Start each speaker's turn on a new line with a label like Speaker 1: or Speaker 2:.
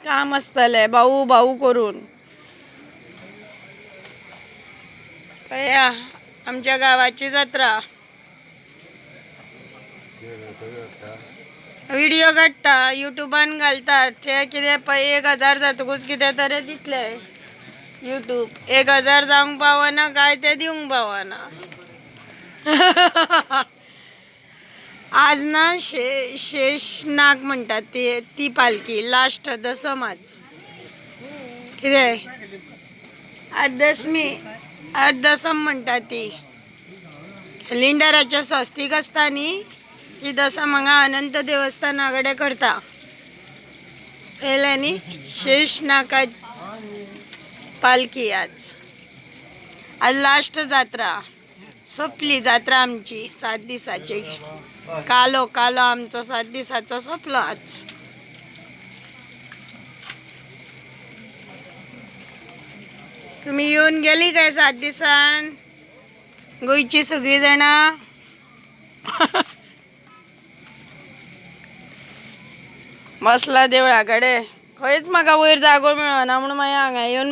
Speaker 1: काम असतले भाऊ भाऊ करून या आमच्या गावाची जत्रा व्हिडिओ काढता युट्यूबान घालतात ते कितें 1000 जातकूच कितें तरी दितले यूट्यूब 1000 जावंक पावना काय ते दिवंक पावना आज ना शेष नाग म्हणतात ती पालखी लास्ट दसमाच कितें आज दसमी आज दसम म्हणतात ती कॅलेंडराच्या स्वस्तिक असता न्ही ती दसम हांगा अनंत देवस्थानाकडे करता पयले न्ही शेष नागा पालखी आज लास्ट जात्रा सोपली जात्रा आमची 7 दिसाची कालो आमचो 7 दिसाचो सोपलो आज तुम्ही येऊन गेली काय 7 दिसान गोयची सगळी जाणां बसला देवळाकडे खंयच म्हाका वयर जागो मेळना म्हणून मागीर हांगा येवन